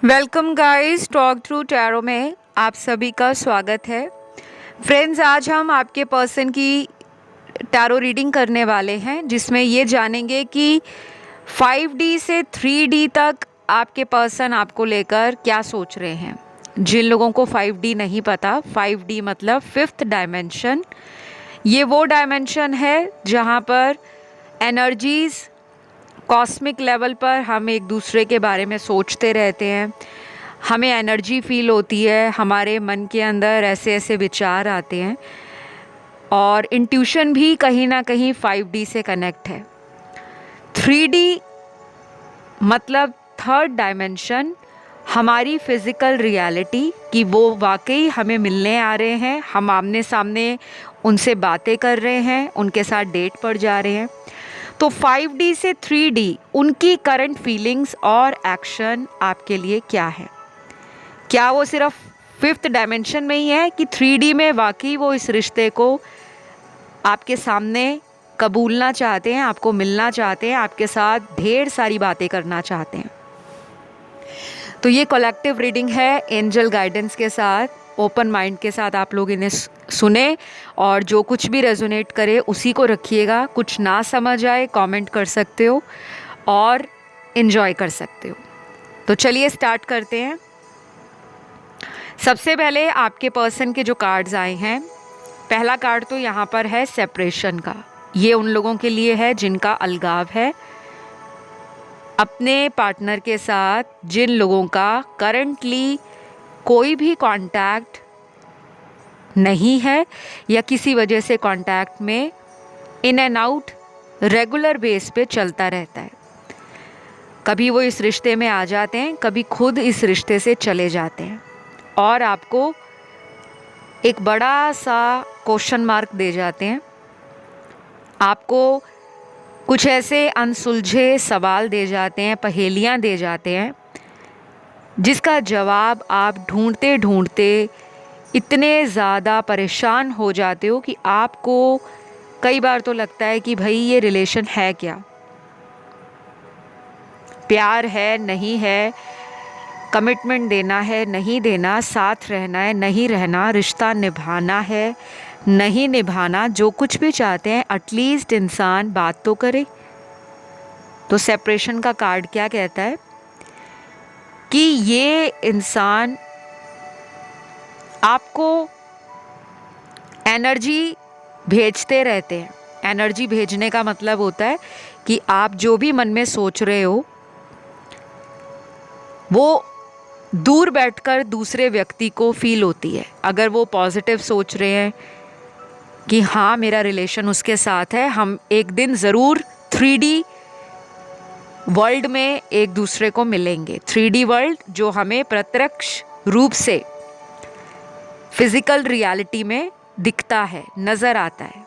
Welcome guys, talk through tarot में आप सभी का स्वागत है। फ्रेंड्स, आज हम आपके पर्सन की टैरो रीडिंग करने वाले हैं, जिसमें ये जानेंगे कि 5D से 3D तक आपके पर्सन आपको लेकर क्या सोच रहे हैं। जिन लोगों को 5D नहीं पता, 5D मतलब फिफ्थ डायमेंशन। ये वो डायमेंशन है जहाँ पर एनर्जीज़ कॉस्मिक लेवल पर हम एक दूसरे के बारे में सोचते रहते हैं, हमें एनर्जी फील होती है, हमारे मन के अंदर ऐसे ऐसे विचार आते हैं और इंट्यूशन भी कहीं ना कहीं 5D से कनेक्ट है। 3D मतलब थर्ड डायमेंशन, हमारी फिज़िकल रियलिटी कि वो वाकई हमें मिलने आ रहे हैं, हम आमने सामने उनसे बातें कर रहे हैं, उनके साथ डेट पर जा रहे हैं। तो 5D से 3D उनकी करंट फीलिंग्स और एक्शन आपके लिए क्या है? क्या वो सिर्फ फिफ्थ डायमेंशन में ही है कि 3D में वाकई वो इस रिश्ते को आपके सामने कबूलना चाहते हैं, आपको मिलना चाहते हैं, आपके साथ ढेर सारी बातें करना चाहते हैं? तो ये कलेक्टिव रीडिंग है एंजल गाइडेंस के साथ, ओपन माइंड के साथ आप लोग इन्हें सुने और जो कुछ भी रेजोनेट करे उसी को रखिएगा। कुछ ना समझ आए कमेंट कर सकते हो और इन्जॉय कर सकते हो। तो चलिए स्टार्ट करते हैं। सबसे पहले आपके पर्सन के जो कार्ड्स आए हैं, पहला कार्ड तो यहाँ पर है सेपरेशन का। ये उन लोगों के लिए है जिनका अलगाव है अपने पार्टनर के साथ, जिन लोगों का करंटली कोई भी कांटेक्ट नहीं है या किसी वजह से कांटेक्ट में in and out regular base पे चलता रहता है। कभी वो इस रिश्ते में आ जाते हैं, कभी खुद इस रिश्ते से चले जाते हैं और आपको एक बड़ा सा क्वेश्चन मार्क दे जाते हैं। आपको कुछ ऐसे अनसुलझे सवाल दे जाते हैं, पहेलियां दे जाते हैं, जिसका जवाब आप ढूंढते ढूंढते इतने ज़्यादा परेशान हो जाते हो कि आपको कई बार तो लगता है कि भाई ये रिलेशन है क्या, प्यार है नहीं है, कमिटमेंट देना है नहीं देना, साथ रहना है नहीं रहना, रिश्ता निभाना है नहीं निभाना। जो कुछ भी चाहते हैं एटलीस्ट इंसान बात तो करे। तो सेपरेशन का कार्ड क्या कहता है कि ये इंसान आपको एनर्जी भेजते रहते हैं। एनर्जी भेजने का मतलब होता है कि आप जो भी मन में सोच रहे हो वो दूर बैठकर दूसरे व्यक्ति को फील होती है। अगर वो पॉजिटिव सोच रहे हैं कि हाँ मेरा रिलेशन उसके साथ है, हम एक दिन ज़रूर 3D वर्ल्ड में एक दूसरे को मिलेंगे। 3D वर्ल्ड जो हमें प्रत्यक्ष रूप से फिजिकल रियलिटी में दिखता है, नज़र आता है।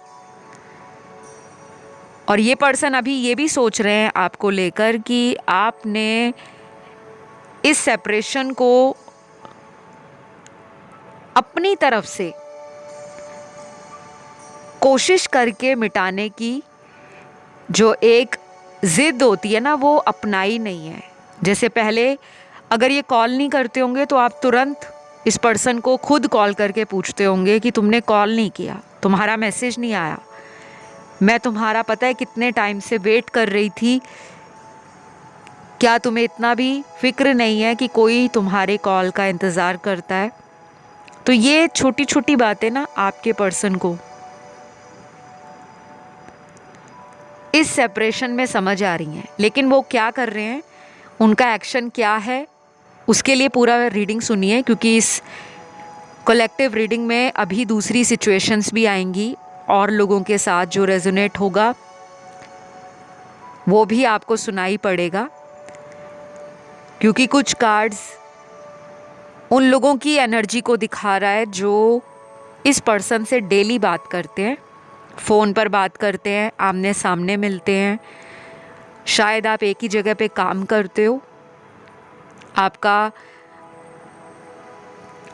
और ये पर्सन अभी ये भी सोच रहे हैं आपको लेकर कि आपने इस सेपरेशन को अपनी तरफ से कोशिश करके मिटाने की जो एक ज़िद होती है ना, वो अपनाई नहीं है। जैसे पहले अगर ये कॉल नहीं करते होंगे तो आप तुरंत इस पर्सन को खुद कॉल करके पूछते होंगे कि तुमने कॉल नहीं किया, तुम्हारा मैसेज नहीं आया, मैं तुम्हारा पता है कितने टाइम से वेट कर रही थी, क्या तुम्हें इतना भी फिक्र नहीं है कि कोई तुम्हारे कॉल का इंतज़ार करता है। तो ये छोटी छोटी बातें ना आपके पर्सन को इस सेपरेशन में समझ आ रही हैं। लेकिन वो क्या कर रहे हैं, उनका एक्शन क्या है, उसके लिए पूरा रीडिंग सुनिए, क्योंकि इस कलेक्टिव रीडिंग में अभी दूसरी सिचुएशंस भी आएंगी और लोगों के साथ जो रेजोनेट होगा वो भी आपको सुनाई पड़ेगा। क्योंकि कुछ कार्ड्स उन लोगों की एनर्जी को दिखा रहा है जो इस पर्सन से डेली बात करते हैं, फ़ोन पर बात करते हैं, आमने सामने मिलते हैं। शायद आप एक ही जगह पे काम करते हो, आपका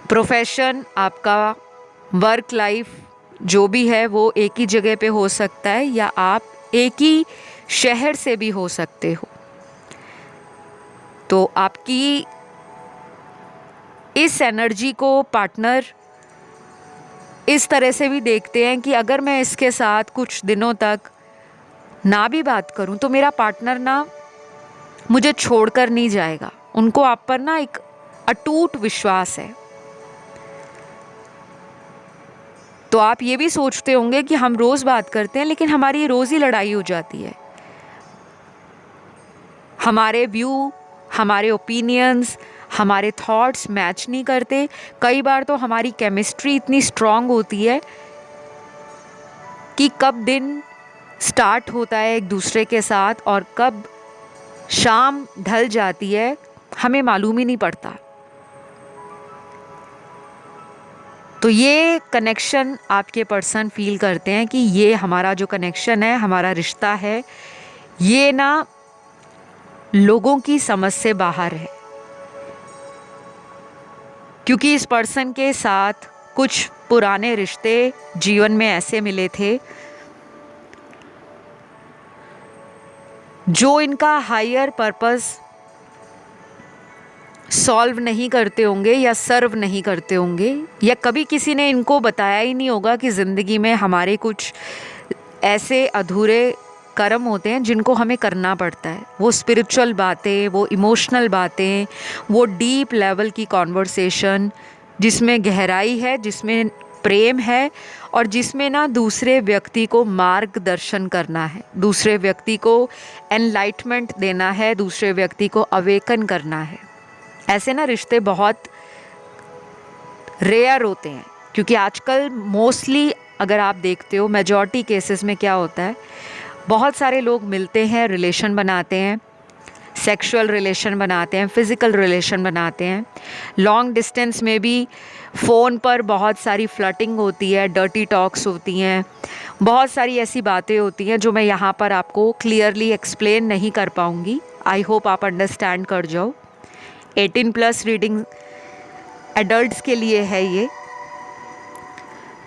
प्रोफेशन, आपका वर्क लाइफ जो भी है वो एक ही जगह पे हो सकता है, या आप एक ही शहर से भी हो सकते हो। तो आपकी इस एनर्जी को पार्टनर इस तरह से भी देखते हैं कि अगर मैं इसके साथ कुछ दिनों तक ना भी बात करूं तो मेरा पार्टनर ना मुझे छोड़कर नहीं जाएगा। उनको आप पर ना एक अटूट विश्वास है। तो आप ये भी सोचते होंगे कि हम रोज़ बात करते हैं लेकिन हमारी रोज़ ही लड़ाई हो जाती है। हमारे व्यू, हमारे ओपिनियंस, हमारे थॉट्स मैच नहीं करते। कई बार तो हमारी केमिस्ट्री इतनी स्ट्रांग होती है कि कब दिन स्टार्ट होता है एक दूसरे के साथ और कब शाम ढल जाती है हमें मालूम ही नहीं पड़ता। तो ये कनेक्शन आपके पर्सन फील करते हैं कि ये हमारा जो कनेक्शन है, हमारा रिश्ता है, ये ना लोगों की समझ से बाहर है। क्योंकि इस पर्सन के साथ कुछ पुराने रिश्ते जीवन में ऐसे मिले थे जो इनका हायर पर्पस सॉल्व नहीं करते होंगे या सर्व नहीं करते होंगे, या कभी किसी ने इनको बताया ही नहीं होगा कि ज़िंदगी में हमारे कुछ ऐसे अधूरे कर्म होते हैं जिनको हमें करना पड़ता है। वो स्पिरिचुअल बातें, वो इमोशनल बातें, वो डीप लेवल की कॉन्वर्सेशन जिसमें गहराई है, जिसमें प्रेम है और जिसमें ना दूसरे व्यक्ति को मार्गदर्शन करना है, दूसरे व्यक्ति को एनलाइटमेंट देना है, दूसरे व्यक्ति को अवेकन करना है। ऐसे ना रिश्ते बहुत रेयर होते हैं क्योंकि आजकल मोस्टली अगर आप देखते हो मेजॉरिटी केसेस में क्या होता है, बहुत सारे लोग मिलते हैं, रिलेशन बनाते हैं, सेक्सुअल रिलेशन बनाते हैं, फिज़िकल रिलेशन बनाते हैं। लॉन्ग डिस्टेंस में भी फ़ोन पर बहुत सारी फ्लर्टिंग होती है, डर्टी टॉक्स होती हैं, बहुत सारी ऐसी बातें होती हैं जो मैं यहाँ पर आपको क्लियरली एक्सप्लेन नहीं कर पाऊँगी। आई होप आप अंडरस्टैंड कर जाओ। 18+ रीडिंग एडल्ट्स के लिए है ये।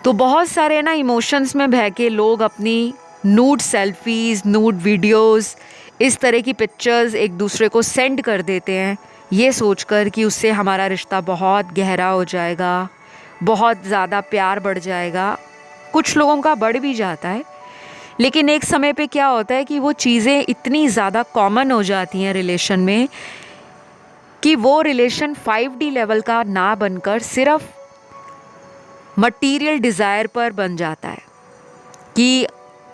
तो बहुत सारे ना इमोशंस में बह के लोग अपनी नूड सेल्फीज़, नूड वीडियोस, इस तरह की पिक्चर्स एक दूसरे को सेंड कर देते हैं, ये सोचकर कि उससे हमारा रिश्ता बहुत गहरा हो जाएगा, बहुत ज़्यादा प्यार बढ़ जाएगा। कुछ लोगों का बढ़ भी जाता है, लेकिन एक समय पे क्या होता है कि वो चीज़ें इतनी ज़्यादा कॉमन हो जाती हैं रिलेशन में कि वो रिलेशन 5D लेवल का ना बनकर सिर्फ मटीरियल डिज़ायर पर बन जाता है कि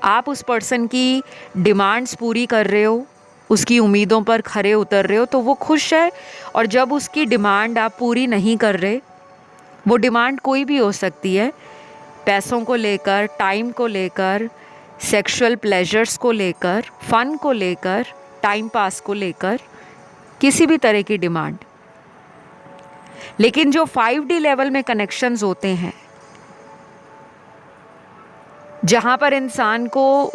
आप उस पर्सन की डिमांड्स पूरी कर रहे हो, उसकी उम्मीदों पर खरे उतर रहे हो तो वो खुश है, और जब उसकी डिमांड आप पूरी नहीं कर रहे, वो डिमांड कोई भी हो सकती है, पैसों को लेकर, टाइम को लेकर, सेक्सुअल प्लेजर्स को लेकर, फ़न को लेकर, टाइम पास को लेकर, किसी भी तरह की डिमांड। लेकिन जो 5D लेवल में कनेक्शंस होते हैं, जहाँ पर इंसान को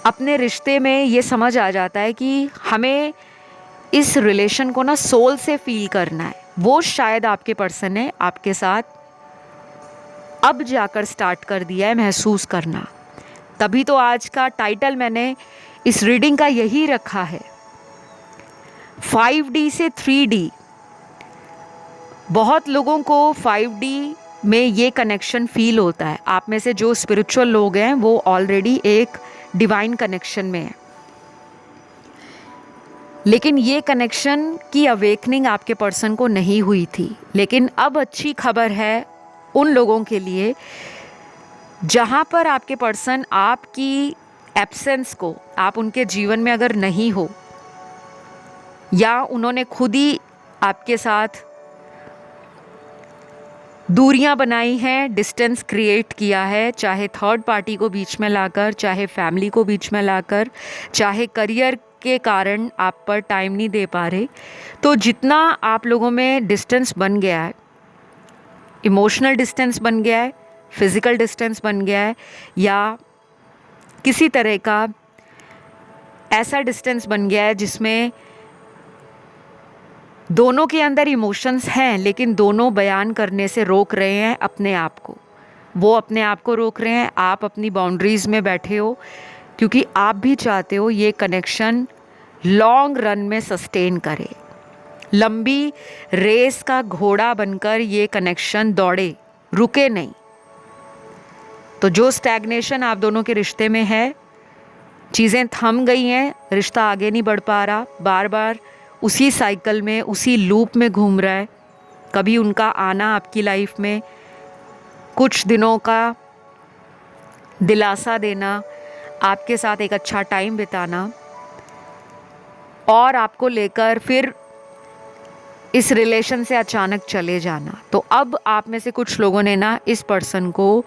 अपने रिश्ते में ये समझ आ जाता है कि हमें इस रिलेशन को ना सोल से फील करना है, वो शायद आपके पर्सन ने आपके साथ अब जाकर स्टार्ट कर दिया है महसूस करना। तभी तो आज का टाइटल मैंने इस रीडिंग का यही रखा है, 5D से 3D। बहुत लोगों को 5D में ये कनेक्शन फील होता है। आप में से जो स्पिरिचुअल लोग हैं वो ऑलरेडी एक डिवाइन कनेक्शन में है, लेकिन ये कनेक्शन की अवेकनिंग आपके पर्सन को नहीं हुई थी। लेकिन अब अच्छी खबर है उन लोगों के लिए जहाँ पर आपके पर्सन आपकी एब्सेंस को, आप उनके जीवन में अगर नहीं हो या उन्होंने खुद ही आपके साथ दूरियां बनाई हैं, डिस्टेंस क्रिएट किया है, चाहे थर्ड पार्टी को बीच में लाकर, चाहे फैमिली को बीच में लाकर, चाहे करियर के कारण आप पर टाइम नहीं दे पा रहे, तो जितना आप लोगों में डिस्टेंस बन गया है, इमोशनल डिस्टेंस बन गया है, फिज़िकल डिस्टेंस बन गया है, या किसी तरह का ऐसा डिस्टेंस बन गया है जिसमें दोनों के अंदर इमोशंस हैं लेकिन दोनों बयान करने से रोक रहे हैं अपने आप को। वो अपने आप को रोक रहे हैं, आप अपनी बाउंड्रीज़ में बैठे हो, क्योंकि आप भी चाहते हो ये कनेक्शन लॉन्ग रन में सस्टेन करे। लंबी रेस का घोड़ा बनकर ये कनेक्शन दौड़े, रुके नहीं। तो जो स्टैग्नेशन आप दोनों के रिश्ते में है, चीज़ें थम गई हैं, रिश्ता आगे नहीं बढ़ पा रहा, बार बार उसी साइकिल में, उसी लूप में घूम रहा है। कभी उनका आना आपकी लाइफ में, कुछ दिनों का दिलासा देना, आपके साथ एक अच्छा टाइम बिताना, और आपको लेकर फिर इस रिलेशन से अचानक चले जाना। तो अब आप में से कुछ लोगों ने ना इस पर्सन को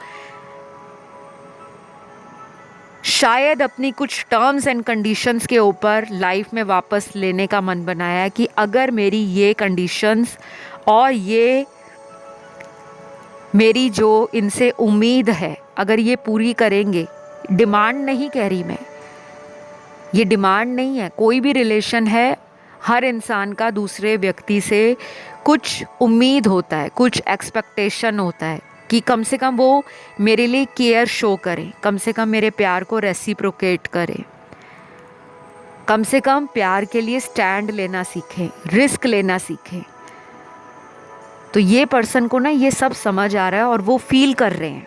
शायद अपनी कुछ टर्म्स एंड कंडीशंस के ऊपर लाइफ में वापस लेने का मन बनाया है कि अगर मेरी ये कंडीशंस और ये मेरी जो इनसे उम्मीद है, अगर ये पूरी करेंगे, डिमांड नहीं कह रही मैं, ये डिमांड नहीं है। कोई भी रिलेशन है, हर इंसान का दूसरे व्यक्ति से कुछ उम्मीद होता है, कुछ एक्सपेक्टेशन होता है कि कम से कम वो मेरे लिए केयर शो करें, कम से कम मेरे प्यार को रेसिप्रोकेट करें, कम से कम प्यार के लिए स्टैंड लेना सीखें, रिस्क लेना सीखें। तो ये पर्सन को ना ये सब समझ आ रहा है और वो फील कर रहे हैं।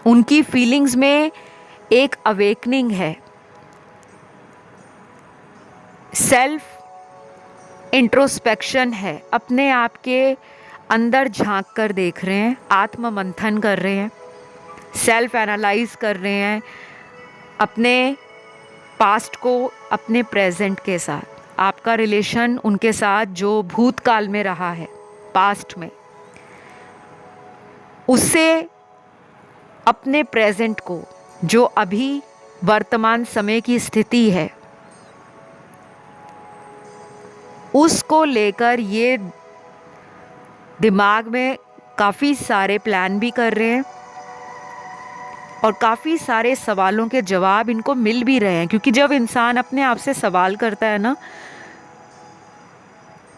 उनकी फीलिंग्स में एक अवेकनिंग है, सेल्फ इंट्रोस्पेक्शन है, अपने आप के अंदर झांक कर देख रहे हैं, आत्म मंथन कर रहे हैं, सेल्फ एनालाइज कर रहे हैं अपने पास्ट को अपने प्रेजेंट के साथ। आपका रिलेशन उनके साथ जो भूतकाल में रहा है, पास्ट में, उससे अपने प्रेजेंट को, जो अभी वर्तमान समय की स्थिति है, उसको लेकर ये दिमाग में काफ़ी सारे प्लान भी कर रहे हैं और काफ़ी सारे सवालों के जवाब इनको मिल भी रहे हैं। क्योंकि जब इंसान अपने आप से सवाल करता है ना,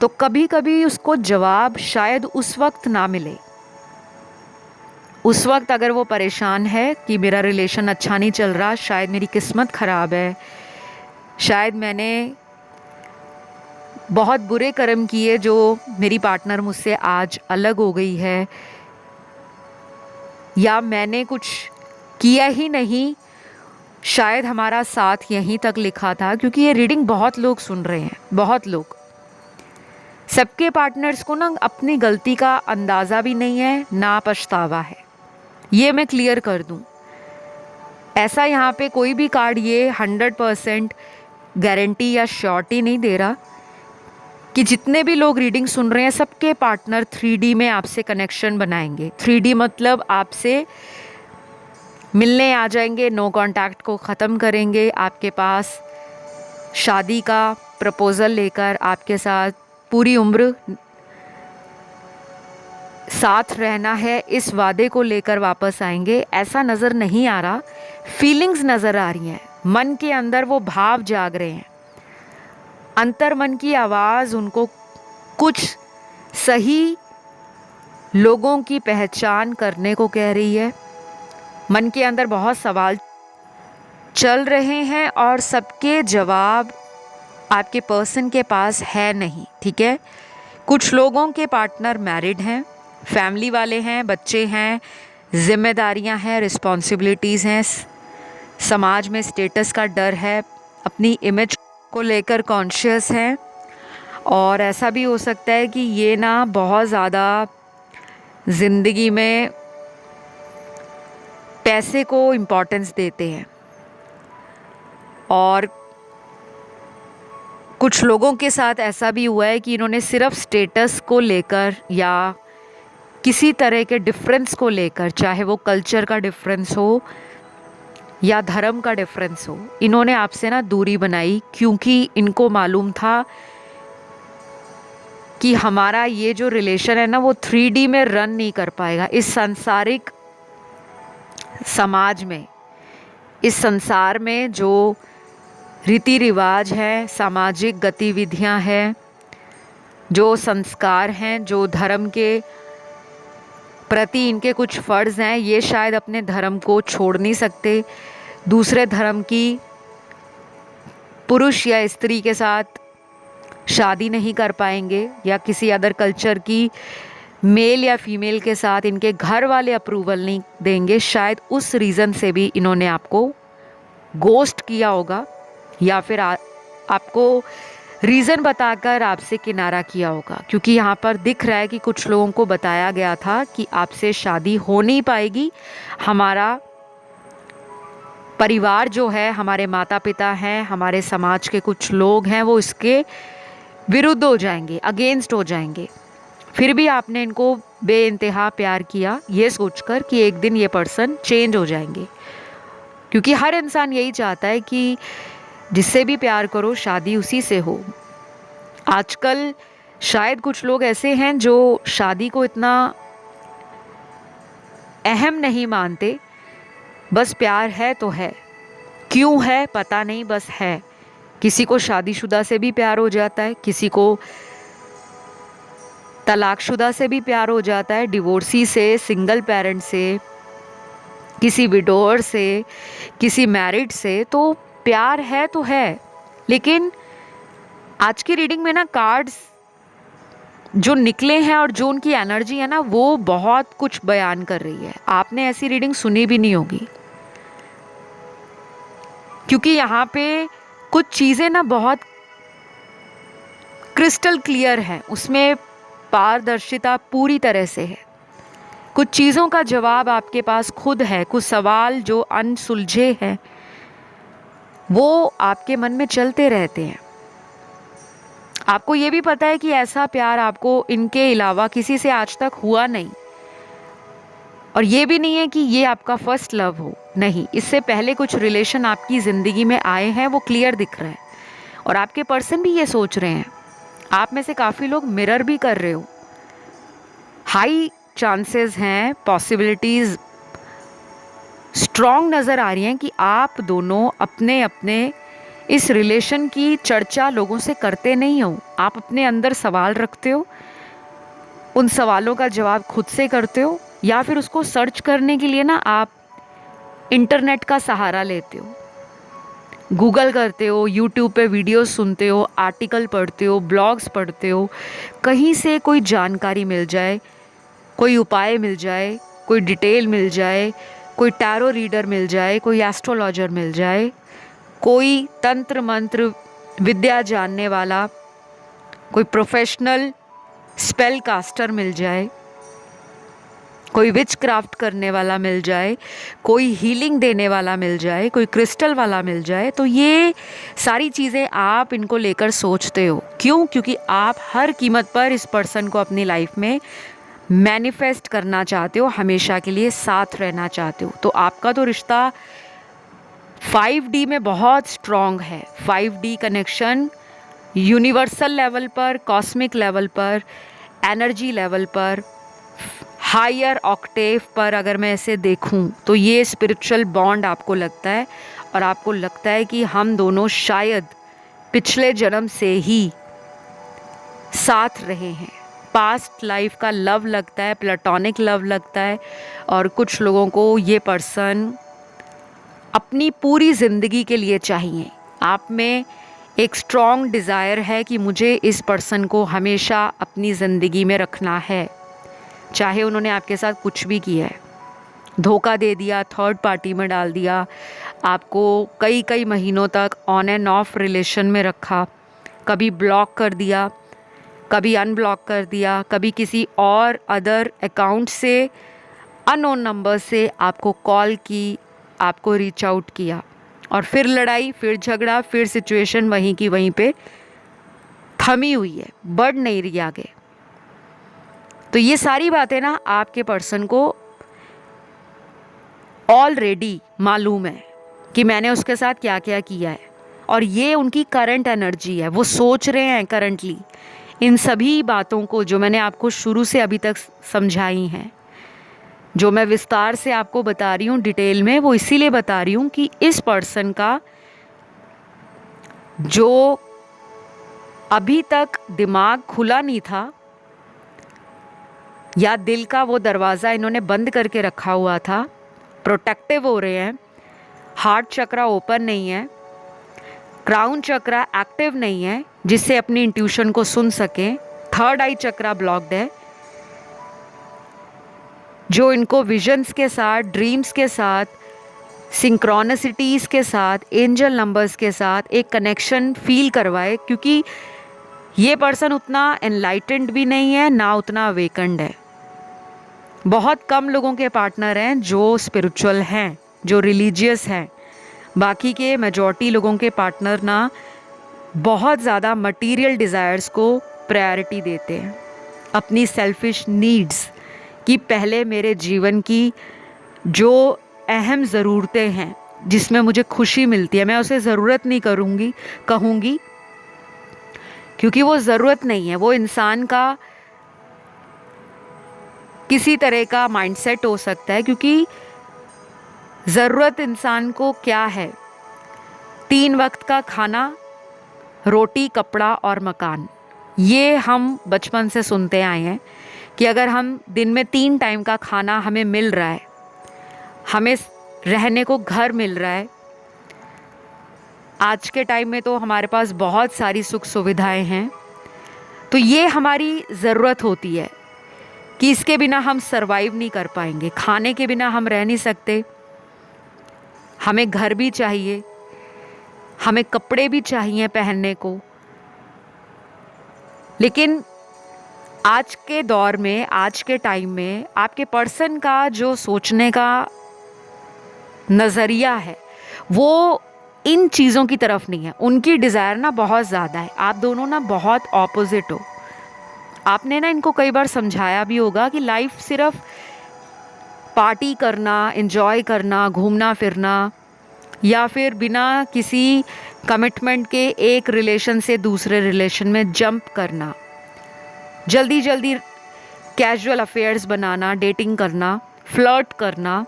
तो कभी कभी उसको जवाब शायद उस वक्त ना मिले। उस वक्त अगर वो परेशान है कि मेरा रिलेशन अच्छा नहीं चल रहा, शायद मेरी किस्मत ख़राब है, शायद मैंने बहुत बुरे कर्म किए जो मेरी पार्टनर मुझसे आज अलग हो गई है, या मैंने कुछ किया ही नहीं, शायद हमारा साथ यहीं तक लिखा था। क्योंकि ये रीडिंग बहुत लोग सुन रहे हैं, बहुत लोग, सबके पार्टनर्स को ना अपनी गलती का अंदाज़ा भी नहीं है, ना पछतावा है। ये मैं क्लियर कर दूं, ऐसा यहाँ पे कोई भी कार्ड ये 100% गारंटी या श्योरिटी नहीं दे रहा कि जितने भी लोग रीडिंग सुन रहे हैं सबके पार्टनर 3D में आपसे कनेक्शन बनाएंगे। 3D मतलब आपसे मिलने आ जाएंगे, नो कांटेक्ट को ख़त्म करेंगे, आपके पास शादी का प्रपोज़ल लेकर आपके साथ पूरी उम्र साथ रहना है, इस वादे को लेकर वापस आएंगे। ऐसा नज़र नहीं आ रहा, फीलिंग्स नज़र आ रही हैं, मन के अंदर वो भाव जाग रहे हैं, अंतर मन की आवाज़ उनको कुछ सही लोगों की पहचान करने को कह रही है। मन के अंदर बहुत सवाल चल रहे हैं और सबके जवाब आपके पर्सन के पास है नहीं, ठीक है। कुछ लोगों के पार्टनर मैरिड हैं, फैमिली वाले हैं, बच्चे हैं, जिम्मेदारियां हैं, रिस्पॉन्सिबिलिटीज़ हैं, समाज में स्टेटस का डर है, अपनी इमेज को लेकर कॉन्शियस हैं। और ऐसा भी हो सकता है कि ये ना बहुत ज़्यादा ज़िंदगी में पैसे को इम्पोर्टेंस देते हैं। और कुछ लोगों के साथ ऐसा भी हुआ है कि इन्होंने सिर्फ स्टेटस को लेकर या किसी तरह के डिफरेंस को लेकर, चाहे वो कल्चर का डिफरेंस हो या धर्म का डिफरेंस हो, इन्होंने आपसे ना दूरी बनाई, क्योंकि इनको मालूम था कि हमारा ये जो रिलेशन है ना वो 3D में रन नहीं कर पाएगा। इस सांसारिक समाज में, इस संसार में जो रीति रिवाज है, सामाजिक गतिविधियां हैं, जो संस्कार हैं, जो धर्म के प्रति इनके कुछ फ़र्ज़ हैं, ये शायद अपने धर्म को छोड़ नहीं सकते। दूसरे धर्म की पुरुष या स्त्री के साथ शादी नहीं कर पाएंगे या किसी अदर कल्चर की मेल या फीमेल के साथ इनके घर वाले अप्रूवल नहीं देंगे, शायद उस रीज़न से भी इन्होंने आपको गोस्ट किया होगा या फिर आपको रीज़न बताकर आपसे किनारा किया होगा। क्योंकि यहाँ पर दिख रहा है कि कुछ लोगों को बताया गया था कि आपसे शादी हो नहीं पाएगी, हमारा परिवार जो है, हमारे माता पिता हैं, हमारे समाज के कुछ लोग हैं, वो इसके विरुद्ध हो जाएंगे, अगेंस्ट हो जाएंगे। फिर भी आपने इनको बेइंतहा प्यार किया ये सोचकर कि एक दिन ये पर्सन चेंज हो जाएंगे। क्योंकि हर इंसान यही चाहता है कि जिससे भी प्यार करो शादी उसी से हो। आजकल शायद कुछ लोग ऐसे हैं जो शादी को इतना अहम नहीं मानते, बस प्यार है तो है, क्यों है पता नहीं, बस है। किसी को शादीशुदा से भी प्यार हो जाता है, किसी को तलाकशुदा से भी प्यार हो जाता है, डिवोर्सी से, सिंगल पेरेंट से, किसी विडोअर से, किसी मैरिड से। तो प्यार है तो है। लेकिन आज की रीडिंग में ना कार्ड्स जो निकले हैं और जो उनकी एनर्जी है ना, वो बहुत कुछ बयान कर रही है। आपने ऐसी रीडिंग सुनी भी नहीं होगी, क्योंकि यहाँ पे कुछ चीज़ें ना बहुत क्रिस्टल क्लियर हैं, उसमें पारदर्शिता पूरी तरह से है। कुछ चीज़ों का जवाब आपके पास खुद है, कुछ सवाल जो अनसुलझे हैं वो आपके मन में चलते रहते हैं। आपको ये भी पता है कि ऐसा प्यार आपको इनके अलावा किसी से आज तक हुआ नहीं, और ये भी नहीं है कि ये आपका फर्स्ट लव हो, नहीं, इससे पहले कुछ रिलेशन आपकी ज़िंदगी में आए हैं, वो क्लियर दिख रहा है। और आपके पर्सन भी ये सोच रहे हैं। आप में से काफ़ी लोग मिरर भी कर रहे हो। हाई चांसेस हैं, पॉसिबिलिटीज़ स्ट्रॉन्ग नज़र आ रही हैं कि आप दोनों अपने अपने इस रिलेशन की चर्चा लोगों से करते नहीं हो। आप अपने अंदर सवाल रखते हो, उन सवालों का जवाब खुद से करते हो, या फिर उसको सर्च करने के लिए ना आप इंटरनेट का सहारा लेते हो, गूगल करते हो, यूट्यूब पे वीडियोस सुनते हो, आर्टिकल पढ़ते हो, ब्लॉग्स पढ़ते हो, कहीं से कोई जानकारी मिल जाए, कोई उपाय मिल जाए, कोई डिटेल मिल जाए, कोई टैरो रीडर मिल जाए, कोई एस्ट्रोलॉजर मिल जाए, कोई तंत्र मंत्र विद्या जानने वाला, कोई प्रोफेशनल स्पेल कास्टर मिल जाए, कोई विच क्राफ्ट करने वाला मिल जाए, कोई हीलिंग देने वाला मिल जाए, कोई क्रिस्टल वाला मिल जाए, तो ये सारी चीज़ें आप इनको लेकर सोचते हो। क्यों? क्योंकि आप हर कीमत पर इस पर्सन को अपनी लाइफ में मैनिफेस्ट करना चाहते हो, हमेशा के लिए साथ रहना चाहते हो। तो आपका तो रिश्ता 5D में बहुत स्ट्रॉन्ग है। 5D कनेक्शन यूनिवर्सल लेवल पर, कॉस्मिक लेवल पर, एनर्जी लेवल पर, हायर ऑक्टेव पर अगर मैं इसे देखूं तो ये स्पिरिचुअल बॉन्ड आपको लगता है, और आपको लगता है कि हम दोनों शायद पिछले जन्म से ही साथ रहे हैं। पास्ट लाइफ का लव लगता है, प्लेटोनिक लव लगता है, और कुछ लोगों को ये पर्सन अपनी पूरी ज़िंदगी के लिए चाहिए। आप में एक स्ट्रॉन्ग डिज़ायर है कि मुझे इस पर्सन को हमेशा अपनी ज़िंदगी में रखना है, चाहे उन्होंने आपके साथ कुछ भी किया है, धोखा दे दिया, थर्ड पार्टी में डाल दिया, आपको कई कई महीनों तक ऑन एंड ऑफ रिलेशन में रखा, कभी ब्लॉक कर दिया, कभी अनब्लॉक कर दिया, कभी किसी और अदर अकाउंट से, अननोन नंबर से आपको कॉल की, आपको रीच आउट किया, और फिर लड़ाई, फिर झगड़ा, फिर सिचुएशन वहीं की वहीं पे थमी हुई है, बढ़ नहीं रही आगे। तो ये सारी बातें ना आपके पर्सन को ऑलरेडी मालूम है कि मैंने उसके साथ क्या क्या किया है, और ये उनकी करंट एनर्जी है। वो सोच रहे हैं करंटली इन सभी बातों को जो मैंने आपको शुरू से अभी तक समझाई हैं, जो मैं विस्तार से आपको बता रही हूँ डिटेल में, वो इसीलिए बता रही हूँ कि इस पर्सन का जो अभी तक दिमाग खुला नहीं था, या दिल का वो दरवाज़ा इन्होंने बंद करके रखा हुआ था, प्रोटेक्टिव हो रहे हैं, हार्ट चक्रा ओपन नहीं है, क्राउन चक्रा एक्टिव नहीं है जिससे अपनी इंट्यूशन को सुन सकें। थर्ड आई चक्रा ब्लॉक्ड है जो इनको विजन्स के साथ, ड्रीम्स के साथ, सिंक्रोनिसिटीज़ के साथ, एंजल नंबर्स के साथ एक कनेक्शन फील करवाए, क्योंकि ये पर्सन उतना एनलाइटेंड भी नहीं है ना उतना अवेकन्ड है। बहुत कम लोगों के पार्टनर हैं जो स्पिरिचुअल हैं, जो रिलीजियस हैं। बाकी के मेजॉरिटी लोगों के पार्टनर ना बहुत ज़्यादा मटीरियल डिज़ायर्स को प्रायोरिटी देते हैं, अपनी सेल्फिश नीड्स कि पहले मेरे जीवन की जो अहम ज़रूरतें हैं जिसमें मुझे खुशी मिलती है मैं उसे ज़रूरत नहीं कहूँगी, क्योंकि वो ज़रूरत नहीं है। वो इंसान का किसी तरह का माइंडसेट हो सकता है, क्योंकि ज़रूरत इंसान को क्या है? 3 वक्त का खाना, रोटी, कपड़ा और मकान। ये हम बचपन से सुनते आए हैं कि अगर हम दिन में 3 टाइम का खाना हमें मिल रहा है, हमें रहने को घर मिल रहा है। आज के टाइम में तो हमारे पास बहुत सारी सुख सुविधाएं हैं, तो ये हमारी ज़रूरत होती है कि इसके बिना हम सरवाइव नहीं कर पाएंगे। खाने के बिना हम रह नहीं सकते, हमें घर भी चाहिए, हमें कपड़े भी चाहिए पहनने को। लेकिन आज के दौर में, आज के टाइम में आपके पर्सन का जो सोचने का नज़रिया है वो इन चीज़ों की तरफ नहीं है। उनकी डिज़ायर ना बहुत ज़्यादा है, आप दोनों ना बहुत ऑपोजिट हो। आपने ना इनको कई बार समझाया भी होगा कि लाइफ सिर्फ पार्टी करना, एंजॉय करना, घूमना फिरना, या फिर बिना किसी कमिटमेंट के एक रिलेशन से दूसरे रिलेशन में जंप करना, जल्दी जल्दी कैजुअल अफेयर्स बनाना, डेटिंग करना, फ्लर्ट करना,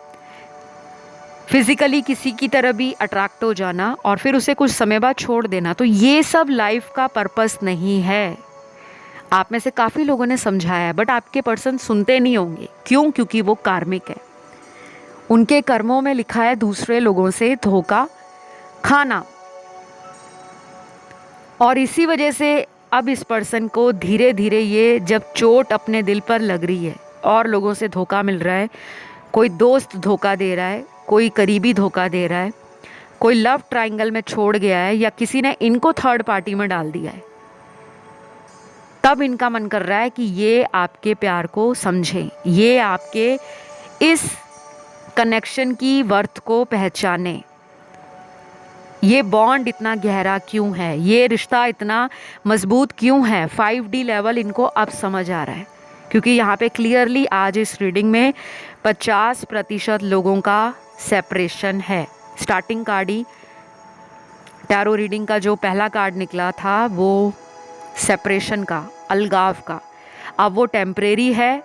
फिज़िकली किसी की तरह भी अट्रैक्ट हो जाना और फिर उसे कुछ समय बाद छोड़ देना। तो ये सब लाइफ का पर्पस नहीं है। आप में से काफ़ी लोगों ने समझाया है, बट आपके पर्सन सुनते नहीं होंगे। क्यों? क्योंकि वो कार्मिक है। उनके कर्मों में लिखा है दूसरे लोगों से धोखा खाना, और इसी वजह से अब इस पर्सन को धीरे धीरे ये जब चोट अपने दिल पर लग रही है और लोगों से धोखा मिल रहा है, कोई दोस्त धोखा दे रहा है, कोई करीबी धोखा दे रहा है, कोई लव ट्रायंगल में छोड़ गया है, या किसी ने इनको थर्ड पार्टी में डाल दिया है, तब इनका मन कर रहा है कि ये आपके प्यार को समझें, ये आपके इस कनेक्शन की वर्थ को पहचाने। ये बॉन्ड इतना गहरा क्यों है, ये रिश्ता इतना मजबूत क्यों है। 5D लेवल इनको अब समझ आ रहा है, क्योंकि यहाँ पे क्लियरली आज इस रीडिंग में 50% लोगों का सेपरेशन है। स्टार्टिंग कार्ड ही टैरो रीडिंग का जो पहला कार्ड निकला था वो सेपरेशन का, अलगाव का। अब वो टेम्परेरी है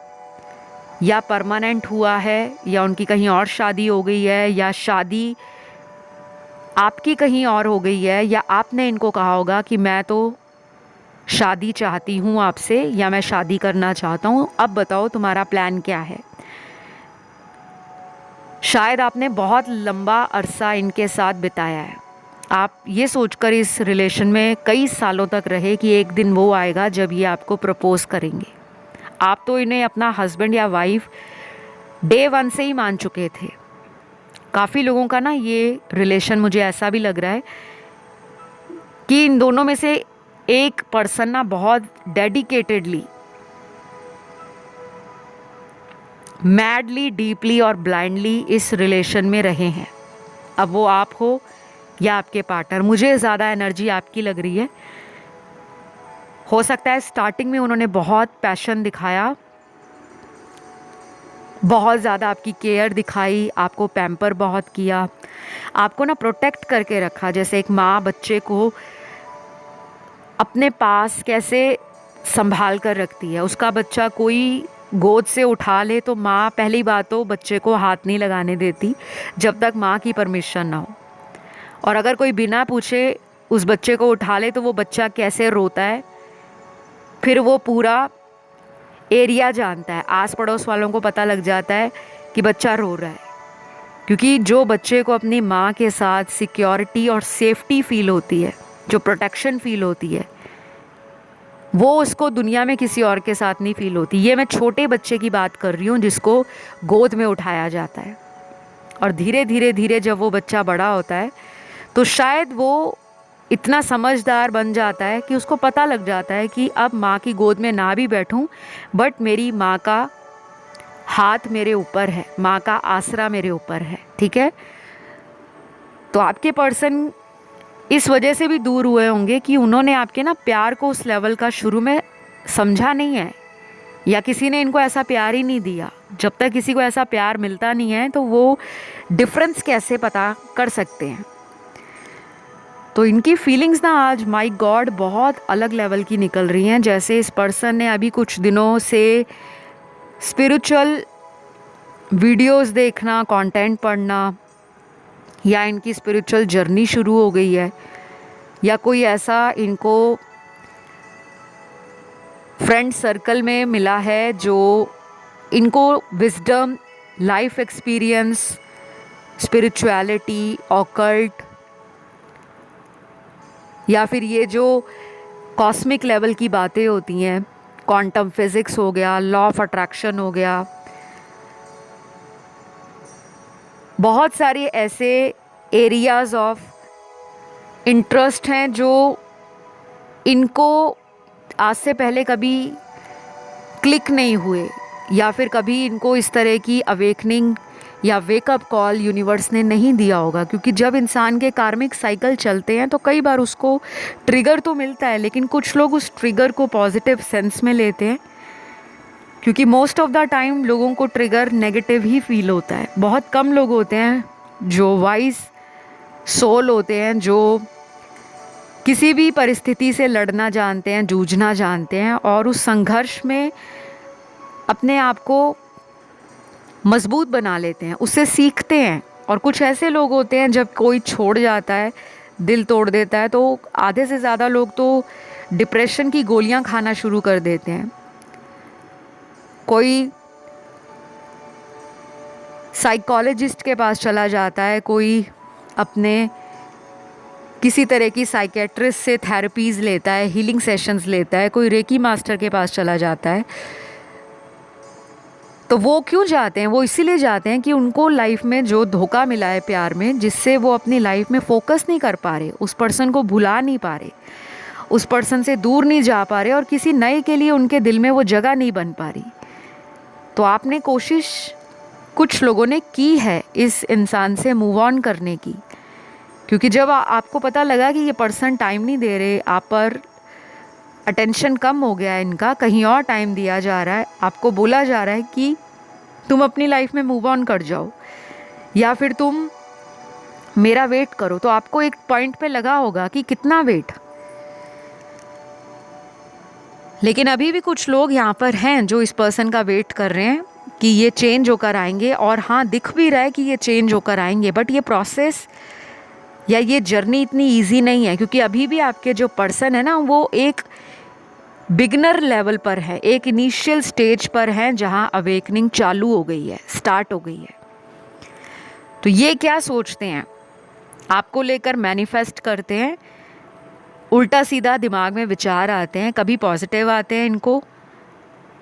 या परमानेंट हुआ है, या उनकी कहीं और शादी हो गई है, या शादी आपकी कहीं और हो गई है, या आपने इनको कहा होगा कि मैं तो शादी चाहती हूँ आपसे, या मैं शादी करना चाहता हूँ, अब बताओ तुम्हारा प्लान क्या है। शायद आपने बहुत लंबा अरसा इनके साथ बिताया है। आप ये सोचकर इस रिलेशन में कई सालों तक रहे कि एक दिन वो आएगा जब ये आपको प्रपोज करेंगे। आप तो इन्हें अपना हस्बैंड या वाइफ डे 1 से ही मान चुके थे। काफ़ी लोगों का ना ये रिलेशन, मुझे ऐसा भी लग रहा है कि इन दोनों में से एक पर्सन ना बहुत डेडिकेटेडली, मैडली, डीपली और ब्लाइंडली इस रिलेशन में रहे हैं। अब वो आप हो या आपके पार्टनर, मुझे ज़्यादा एनर्जी आपकी लग रही है। हो सकता है स्टार्टिंग में उन्होंने बहुत पैशन दिखाया, बहुत ज़्यादा आपकी केयर दिखाई, आपको पैम्पर बहुत किया, आपको ना प्रोटेक्ट करके रखा, जैसे एक माँ बच्चे को अपने पास कैसे संभाल कर रखती है। उसका बच्चा कोई गोद से उठा ले तो माँ पहली बात तो बच्चे को हाथ नहीं लगाने देती जब तक माँ की परमिशन ना हो, और अगर कोई बिना पूछे उस बच्चे को उठा ले तो वो बच्चा कैसे रोता है, फिर वो पूरा एरिया जानता है, आस पड़ोस वालों को पता लग जाता है कि बच्चा रो रहा है, क्योंकि जो बच्चे को अपनी माँ के साथ सिक्योरिटी और सेफ्टी फील होती है, जो प्रोटेक्शन फील होती है, वो उसको दुनिया में किसी और के साथ नहीं फील होती। ये मैं छोटे बच्चे की बात कर रही हूँ जिसको गोद में उठाया जाता है, और धीरे धीरे धीरे जब वो बच्चा बड़ा होता है तो शायद वो इतना समझदार बन जाता है कि उसको पता लग जाता है कि अब माँ की गोद में ना भी बैठूं, बट मेरी माँ का हाथ मेरे ऊपर है, माँ का आसरा मेरे ऊपर है। ठीक है, तो आपके पर्सन इस वजह से भी दूर हुए होंगे कि उन्होंने आपके ना प्यार को उस लेवल का शुरू में समझा नहीं है, या किसी ने इनको ऐसा प्यार ही नहीं दिया। जब तक किसी को ऐसा प्यार मिलता नहीं है तो वो डिफरेंस कैसे पता कर सकते हैं। तो इनकी फीलिंग्स ना आज माय गॉड बहुत अलग लेवल की निकल रही हैं। जैसे इस पर्सन ने अभी कुछ दिनों से स्पिरिचुअल वीडियोस देखना, कंटेंट पढ़ना, या इनकी स्पिरिचुअल जर्नी शुरू हो गई है, या कोई ऐसा इनको फ्रेंड सर्कल में मिला है जो इनको wisdom, life experience, spirituality, occult, या फिर ये जो कॉस्मिक लेवल की बातें होती हैं, क्वांटम फिजिक्स हो गया, लॉ ऑफ अट्रैक्शन हो गया, बहुत सारे ऐसे एरियाज़ ऑफ इंटरेस्ट हैं जो इनको आज से पहले कभी क्लिक नहीं हुए, या फिर कभी इनको इस तरह की अवेकनिंग या वेकअप कॉल यूनिवर्स ने नहीं दिया होगा। क्योंकि जब इंसान के कार्मिक साइकिल चलते हैं तो कई बार उसको ट्रिगर तो मिलता है, लेकिन कुछ लोग उस ट्रिगर को पॉजिटिव सेंस में लेते हैं, क्योंकि मोस्ट ऑफ द टाइम लोगों को ट्रिगर नेगेटिव ही फील होता है। बहुत कम लोग होते हैं जो वाइज सोल होते हैं, जो किसी भी परिस्थिति से लड़ना जानते हैं, जूझना जानते हैं, और उस संघर्ष में अपने आप को मजबूत बना लेते हैं, उससे सीखते हैं। और कुछ ऐसे लोग होते हैं जब कोई छोड़ जाता है, दिल तोड़ देता है, तो आधे से ज़्यादा लोग तो डिप्रेशन की गोलियां खाना शुरू कर देते हैं। कोई साइकोलॉजिस्ट के पास चला जाता है, कोई अपने किसी तरह की साइकेट्रिस्ट से थेरेपीज़ लेता है, हीलिंग सेशंस लेता है, कोई रेकी मास्टर के पास चला जाता है। तो वो क्यों जाते हैं? वो इसीलिए जाते हैं कि उनको लाइफ में जो धोखा मिला है प्यार में, जिससे वो अपनी लाइफ में फोकस नहीं कर पा रहे, उस पर्सन को भुला नहीं पा रहे, उस पर्सन से दूर नहीं जा पा रहे, और किसी नए के लिए उनके दिल में वो जगह नहीं बन पा रही। तो आपने कोशिश कुछ लोगों ने की है इस इंसान से मूव ऑन करने की, क्योंकि जब आपको पता लगा कि ये पर्सन टाइम नहीं दे रहे, आप पर अटेंशन कम हो गया है इनका, कहीं और टाइम दिया जा रहा है, आपको बोला जा रहा है कि तुम अपनी लाइफ में मूव ऑन कर जाओ या फिर तुम मेरा वेट करो, तो आपको एक पॉइंट पे लगा होगा कि कितना वेट। लेकिन अभी भी कुछ लोग यहाँ पर हैं जो इस पर्सन का वेट कर रहे हैं कि ये चेंज होकर आएंगे, और हाँ, दिख भी रहा है कि ये चेंज होकर आएंगे, बट ये प्रोसेस या ये जर्नी इतनी इजी नहीं है, क्योंकि अभी भी आपके जो पर्सन है ना, वो एक बिगनर लेवल पर है, एक इनिशियल स्टेज पर है जहाँ अवेकनिंग चालू हो गई है, स्टार्ट हो गई है। तो ये क्या सोचते हैं, आपको लेकर मैनिफेस्ट करते हैं, उल्टा सीधा दिमाग में विचार आते हैं, कभी पॉजिटिव आते हैं इनको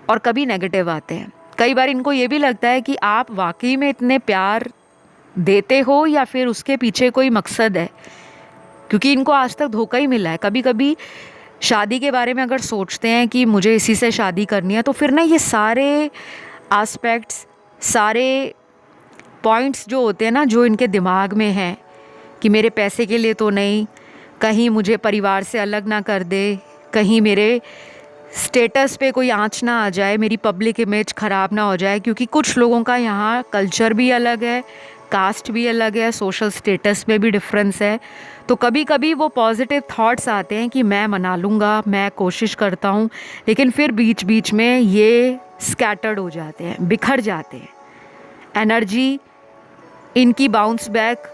और कभी नेगेटिव आते हैं। कई बार इनको ये भी लगता है कि आप वाकई में इतने प्यार देते हो या फिर उसके पीछे कोई मकसद है, क्योंकि इनको आज तक धोखा ही मिला है। कभी कभी शादी के बारे में अगर सोचते हैं कि मुझे इसी से शादी करनी है, तो फिर ना ये सारे एस्पेक्ट्स, सारे पॉइंट्स जो होते हैं ना, जो इनके दिमाग में हैं कि मेरे पैसे के लिए तो नहीं, कहीं मुझे परिवार से अलग ना कर दे, कहीं मेरे स्टेटस पे कोई आँच ना आ जाए, मेरी पब्लिक इमेज ख़राब ना हो जाए, क्योंकि कुछ लोगों का यहाँ कल्चर भी अलग है, कास्ट भी अलग है, सोशल स्टेटस में भी डिफरेंस है। तो कभी कभी वो पॉजिटिव थॉट्स आते हैं कि मैं मना लूँगा, मैं कोशिश करता हूँ, लेकिन फिर बीच बीच में ये स्कैटर्ड हो जाते हैं, बिखर जाते हैं। एनर्जी इनकी बाउंस बैक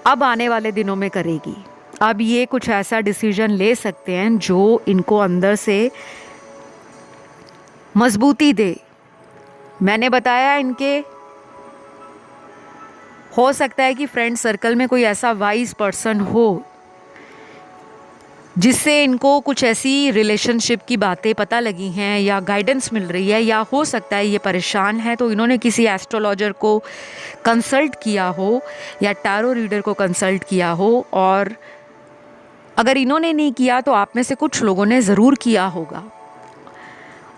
अब आने वाले दिनों में करेगी। अब ये कुछ ऐसा डिसीजन ले सकते हैं जो इनको अंदर से मजबूती दे। मैंने बताया इनके हो सकता है कि फ्रेंड सर्कल में कोई ऐसा वाइज पर्सन हो जिससे इनको कुछ ऐसी रिलेशनशिप की बातें पता लगी हैं या गाइडेंस मिल रही है, या हो सकता है ये परेशान है तो इन्होंने किसी एस्ट्रोलॉजर को कंसल्ट किया हो या टैरो रीडर को कंसल्ट किया हो, और अगर इन्होंने नहीं किया तो आप में से कुछ लोगों ने ज़रूर किया होगा।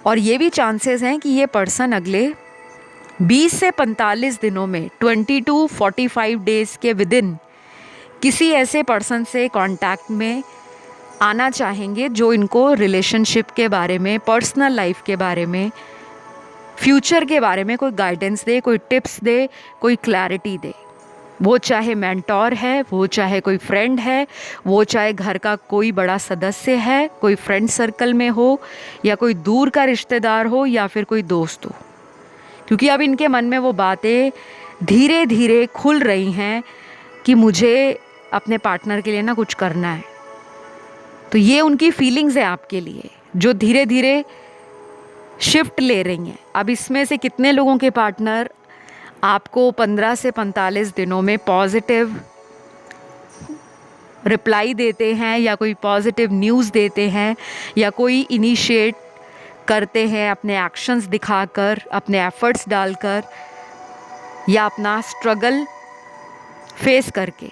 और ये भी चांसेस हैं कि ये पर्सन अगले 20 से 45 दिनों में 20 to 45 डेज़ के विदिन किसी ऐसे पर्सन से कांटेक्ट में आना चाहेंगे जो इनको रिलेशनशिप के बारे में, पर्सनल लाइफ के बारे में, फ्यूचर के बारे में कोई गाइडेंस दे, कोई टिप्स दे, कोई क्लैरिटी दे। वो चाहे मेंटोर है, वो चाहे कोई फ्रेंड है, वो चाहे घर का कोई बड़ा सदस्य है, कोई फ्रेंड सर्कल में हो, या कोई दूर का रिश्तेदार हो, या फिर कोई दोस्त हो। क्योंकि अब इनके मन में वो बातें धीरे धीरे खुल रही हैं कि मुझे अपने पार्टनर के लिए ना कुछ करना है। तो ये उनकी फीलिंग्स है आपके लिए जो धीरे धीरे शिफ्ट ले रही हैं। अब इसमें से कितने लोगों के पार्टनर आपको 15 से 45 दिनों में पॉजिटिव रिप्लाई देते हैं, या कोई पॉजिटिव न्यूज़ देते हैं, या कोई इनिशिएट करते हैं अपने एक्शंस दिखाकर, अपने एफर्ट्स डालकर, या अपना स्ट्रगल फेस करके।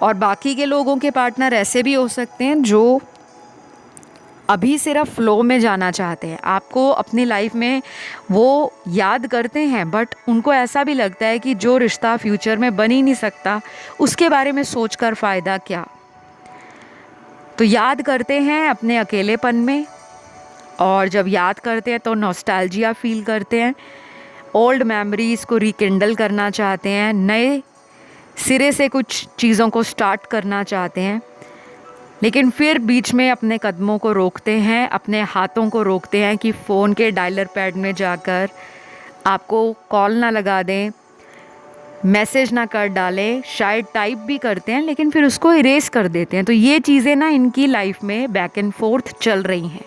और बाकी के लोगों के पार्टनर ऐसे भी हो सकते हैं जो अभी सिर्फ फ्लो में जाना चाहते हैं, आपको अपनी लाइफ में वो याद करते हैं, बट उनको ऐसा भी लगता है कि जो रिश्ता फ्यूचर में बन ही नहीं सकता उसके बारे में सोचकर फ़ायदा क्या। तो याद करते हैं अपने अकेलेपन में, और जब याद करते हैं तो नॉस्टैल्जिया फील करते हैं, ओल्ड मेमोरीज़ को रिकिंडल करना चाहते हैं, नए सिरे से कुछ चीज़ों को स्टार्ट करना चाहते हैं, लेकिन फिर बीच में अपने कदमों को रोकते हैं, अपने हाथों को रोकते हैं कि फ़ोन के डायलर पैड में जाकर आपको कॉल ना लगा दें, मैसेज ना कर डालें, शायद टाइप भी करते हैं लेकिन फिर उसको इरेज कर देते हैं। तो ये चीज़ें ना इनकी लाइफ में बैक एंड फोर्थ चल रही हैं।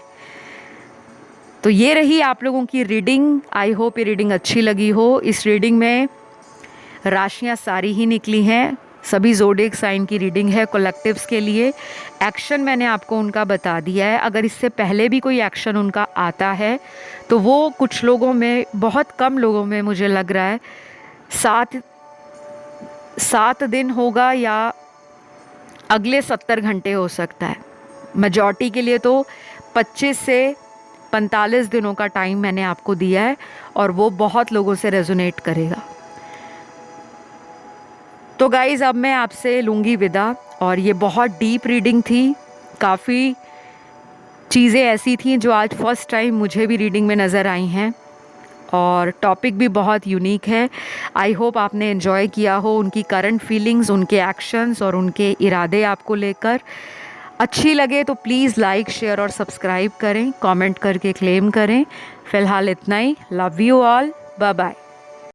तो ये रही आप लोगों की रीडिंग। आई होप ये रीडिंग अच्छी लगी हो। इस रीडिंग में राशियाँ सारी ही निकली हैं, सभी ज़ोडिएक साइन की रीडिंग है कलेक्टिव्स के लिए। एक्शन मैंने आपको उनका बता दिया है। अगर इससे पहले भी कोई एक्शन उनका आता है तो वो कुछ लोगों में, बहुत कम लोगों में मुझे लग रहा है 7 दिन होगा या अगले 70 घंटे हो सकता है। मेजॉरिटी के लिए तो 25 से 45 दिनों का टाइम मैंने आपको दिया है और वो बहुत लोगों से रेजोनेट करेगा। तो गाइज़ अब मैं आपसे लूँगी विदा। और ये बहुत डीप रीडिंग थी, काफ़ी चीज़ें ऐसी थी जो आज फर्स्ट टाइम मुझे भी रीडिंग में नज़र आई हैं, और टॉपिक भी बहुत यूनिक है। आई होप आपने एंजॉय किया हो उनकी करंट फीलिंग्स, उनके एक्शंस और उनके इरादे आपको लेकर। अच्छी लगे तो प्लीज़ लाइक, शेयर और सब्सक्राइब करें, कमेंट करके क्लेम करें। फ़िलहाल इतना ही। Love you all, bye bye.